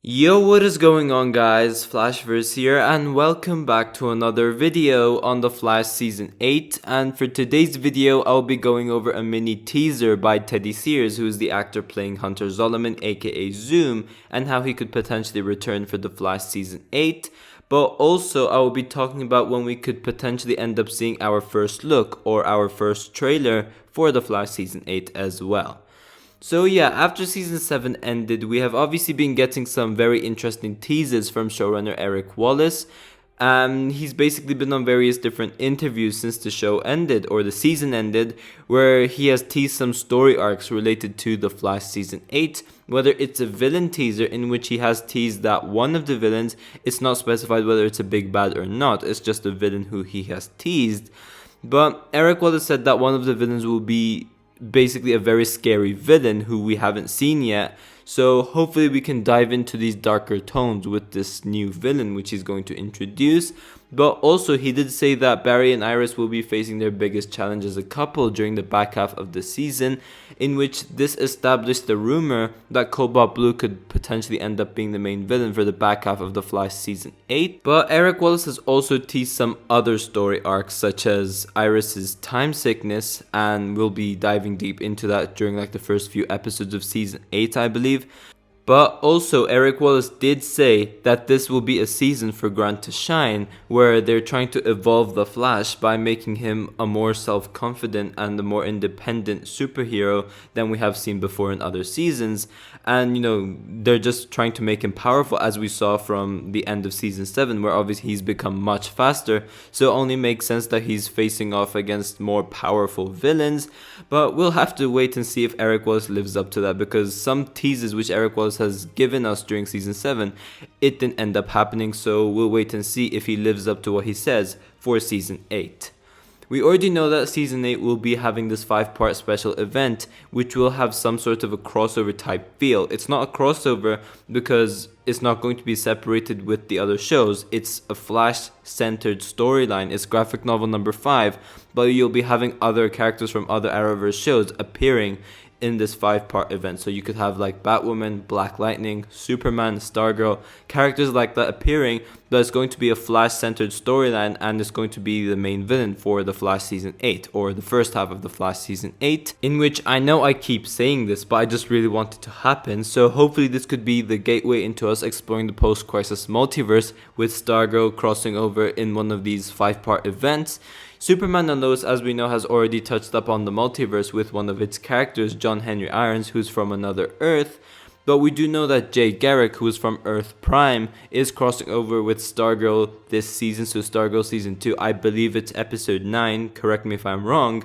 Yo, what is going on, guys? Flashverse here, and welcome back to another video on The Flash Season 8. And for today's video, I'll be going over a mini teaser by Teddy Sears, who is the actor playing Hunter Zolomon, aka Zoom, and how he could potentially return for The Flash Season 8. But also, I will be talking about when we could potentially end up seeing our first look or our first trailer for The Flash Season 8 as well. So yeah, after season 7 ended, we have obviously been getting some very interesting teasers from showrunner Eric Wallace. He's basically been on various different interviews since the show ended, or the season ended, where he has teased some story arcs related to The Flash Season 8, whether it's a villain teaser in which he has teased that one of the villains, it's not specified whether it's a big bad or not, it's just a villain who he has teased. But Eric Wallace said that one of the villains will be basically a very scary villain who we haven't seen yet, so hopefully we can dive into these darker tones with this new villain which he's going to introduce. But also he did say that Barry and Iris will be facing their biggest challenge as a couple during the back half of the season, in which this established the rumor that Cobalt Blue could potentially end up being the main villain for the back half of The Flash Season 8. But Eric Wallace has also teased some other story arcs such as Iris's time sickness, and we'll be diving deep into that during the first few episodes of Season 8, I believe. But also, Eric Wallace did say that this will be a season for Grant to shine, where they're trying to evolve the Flash by making him a more self-confident and a more independent superhero than we have seen before in other seasons. And, they're just trying to make him powerful, as we saw from the end of Season 7, where obviously he's become much faster. So it only makes sense that he's facing off against more powerful villains. But we'll have to wait and see if Eric Wallace lives up to that, because some teasers which Eric Wallace has given us during Season 7, it didn't end up happening, so we'll wait and see if he lives up to what he says for Season 8. We already know that Season 8 will be having this 5-part special event, which will have some sort of a crossover type feel. It's not a crossover because it's not going to be separated with the other shows. It's a Flash-centered storyline. It's graphic novel number 5, but you'll be having other characters from other Arrowverse shows appearing in this 5-part event. So you could have Batwoman, Black Lightning, Superman, Stargirl, characters like that appearing, but it's going to be a Flash-centered storyline, and it's going to be the main villain for The Flash Season 8, or the first half of The Flash Season 8, in which I know I keep saying this, but I just really want it to happen. So hopefully this could be the gateway into us exploring the post-crisis multiverse, with Stargirl crossing over in one of these 5-part events. Superman and Lois, as we know, has already touched up on the multiverse with one of its characters, John Henry Irons, who's from another Earth. But we do know that Jay Garrick, who is from Earth Prime, is crossing over with Stargirl this season. So Stargirl Season 2, I believe it's episode 9, correct me if I'm wrong.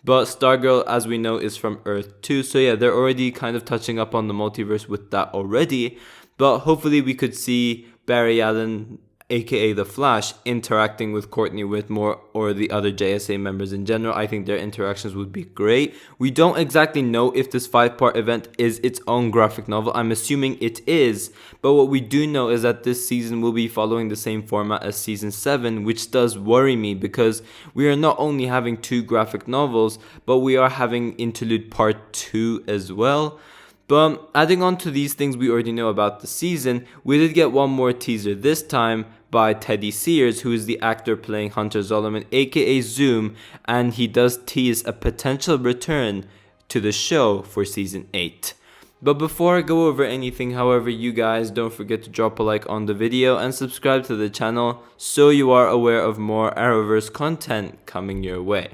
But Stargirl, as we know, is from Earth 2. So yeah, they're already kind of touching up on the multiverse with that already. But hopefully we could see Barry Allen, aka The Flash, interacting with Courtney Whitmore or the other JSA members in general. I think their interactions would be great. We don't exactly know if this 5-part event is its own graphic novel. I'm assuming it is, but what we do know is that this season will be following the same format as Season 7, which does worry me, because we are not only having 2 graphic novels, but we are having Interlude Part 2 as well. But adding on to these things we already know about the season, we did get one more teaser this time by Teddy Sears, who is the actor playing Hunter Zolomon, aka Zoom, and he does tease a potential return to the show for Season 8. But before I go over anything, however, you guys don't forget to drop a like on the video and subscribe to the channel so you are aware of more Arrowverse content coming your way.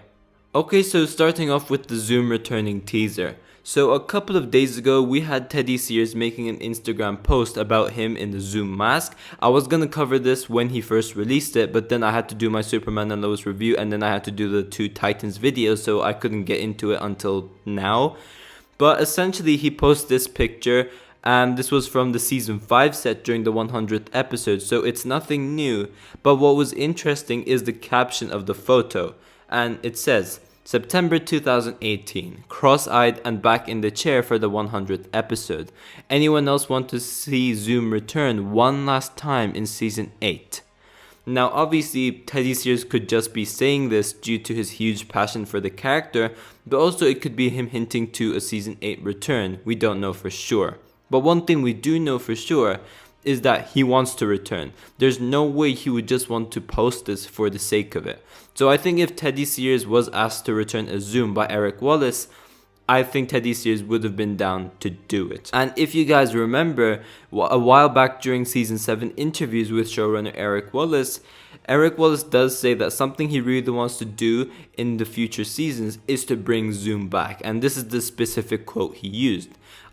Okay, so starting off with the Zoom returning teaser. So a couple of days ago, we had Teddy Sears making an Instagram post about him in the Zoom mask. I was going to cover this when he first released it, but then I had to do my Superman and Lois review, and then I had to do the 2 Titans video, so I couldn't get into it until now. But essentially, he posted this picture, and this was from the Season 5 set during the 100th episode, so it's nothing new. But what was interesting is the caption of the photo, and it says, September 2018, cross-eyed and back in the chair for the 100th episode. Anyone else want to see Zoom return one last time in Season 8? Now obviously Teddy Sears could just be saying this due to his huge passion for the character, but also it could be him hinting to a Season 8 return. We don't know for sure. But one thing we do know for sure is that he wants to return. There's no way he would just want to post this for the sake of it. So I think if Teddy Sears was asked to return as Zoom by Eric Wallace, I think Teddy Sears would have been down to do it. And if you guys remember, a while back during season 7 interviews with showrunner Eric Wallace does say that something he really wants to do in the future seasons is to bring Zoom back. And this is the specific quote he used.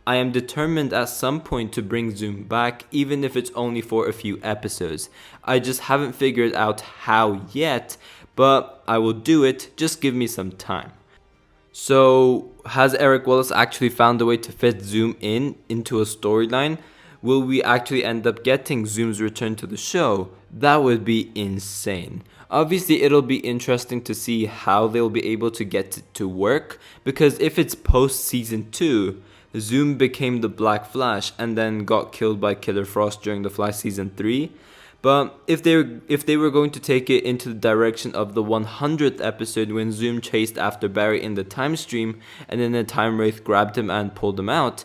I am determined at some point to bring Zoom back, even if it's only for a few episodes. I just haven't figured out how yet, but I will do it. Just give me some time. So, has Eric Wallace actually found a way to fit Zoom into a storyline? Will we actually end up getting Zoom's return to the show? That would be insane. Obviously, it'll be interesting to see how they'll be able to get it to work, because if it's post season 2, Zoom became the Black Flash and then got killed by Killer Frost during the Flash season 3. But if they were going to take it into the direction of the 100th episode when Zoom chased after Barry in the time stream and then the Time Wraith grabbed him and pulled him out,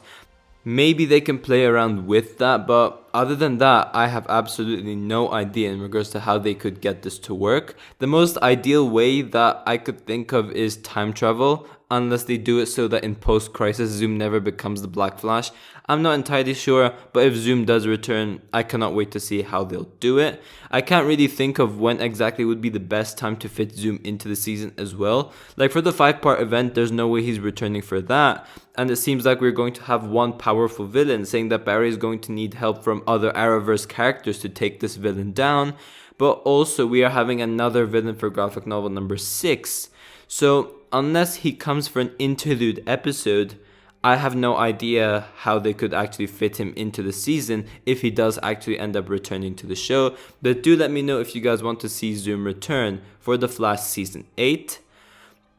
maybe they can play around with that. But other than that, I have absolutely no idea in regards to how they could get this to work. The most ideal way that I could think of is time travel, unless they do it so that in post-crisis Zoom never becomes the Black Flash. I'm not entirely sure, but if Zoom does return, I cannot wait to see how they'll do it. I can't really think of when exactly would be the best time to fit Zoom into the season as well. Like for the 5-part event, there's no way he's returning for that. And it seems like we're going to have one powerful villain, saying that Barry is going to need help from other Arrowverse characters to take this villain down. But also we are having another villain for graphic novel number 6. So unless he comes for an interlude episode, I have no idea how they could actually fit him into the season if he does actually end up returning to the show. But do let me know if you guys want to see Zoom return for The Flash season 8.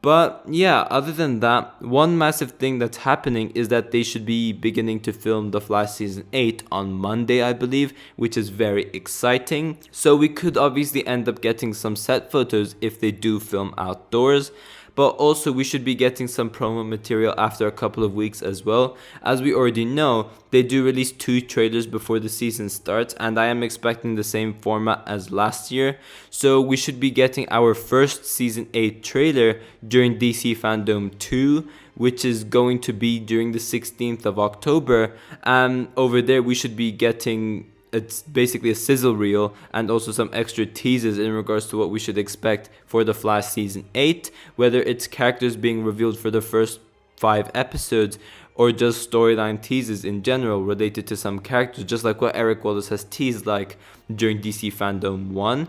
But yeah, other than that, one massive thing that's happening is that they should be beginning to film The Flash season 8 on Monday, I believe, which is very exciting. So we could obviously end up getting some set photos if they do film outdoors. But also we should be getting some promo material after a couple of weeks as well. As we already know, they do release 2 trailers before the season starts, and I am expecting the same format as last year. So we should be getting our first season 8 trailer during DC Fandom 2, which is going to be during the 16th of October. And over there we should be getting, it's basically a sizzle reel and also some extra teasers in regards to what we should expect for The Flash season 8, whether it's characters being revealed for the first 5 episodes or just storyline teasers in general related to some characters, just like what Eric Wallace has teased like during DC Fandom 1.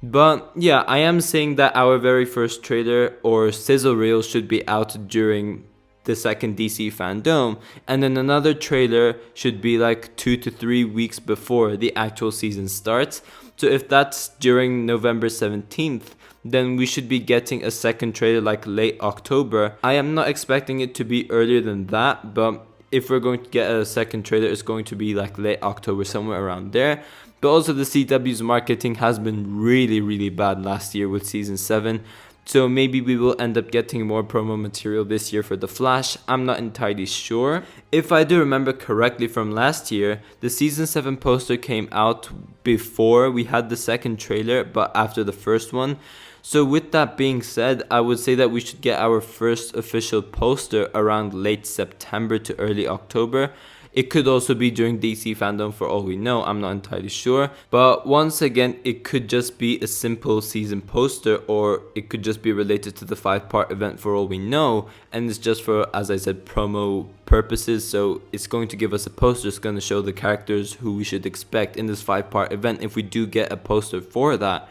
But yeah, I am saying that our very first trailer or sizzle reel should be out during the second DC Fandom, and then another trailer should be like 2 to 3 weeks before the actual season starts. So if that's during November 17th, then we should be getting a second trailer like late October. I am not expecting it to be earlier than that, but if we're going to get a second trailer, it's going to be like late October, somewhere around there. But also the CW's marketing has been really bad last year with season 7. So maybe we will end up getting more promo material this year for The Flash. I'm not entirely sure. If I do remember correctly from last year, the season 7 poster came out before we had the second trailer, but after the first one. So with that being said, I would say that we should get our first official poster around late September to early October. It could also be during DC Fandom for all we know, I'm not entirely sure. But once again, it could just be a simple season poster, or it could just be related to the 5-part event for all we know. And it's just for, as I said, promo purposes. So it's going to give us a poster, it's going to show the characters who we should expect in this 5-part event if we do get a poster for that.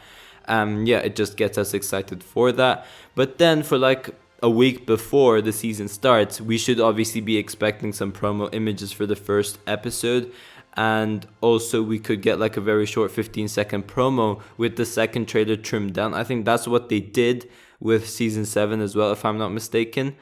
Yeah, it just gets us excited for that. But then for like a week before the season starts, we should obviously be expecting some promo images for the first episode, and also we could get like a very short 15-second promo with the second trailer trimmed down. I think that's what they did with season 7 as well, if I'm not mistaken.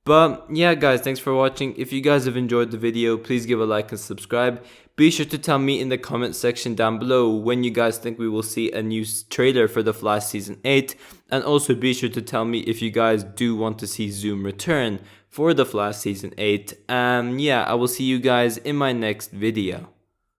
But yeah guys, thanks for watching. If you guys have enjoyed the video, please give a like and subscribe. Be sure to tell me in the comment section down below when you guys think we will see a new trailer for The Flash season 8. And also be sure to tell me if you guys do want to see Zoom return for The Flash season 8. Yeah, I will see you guys in my next video.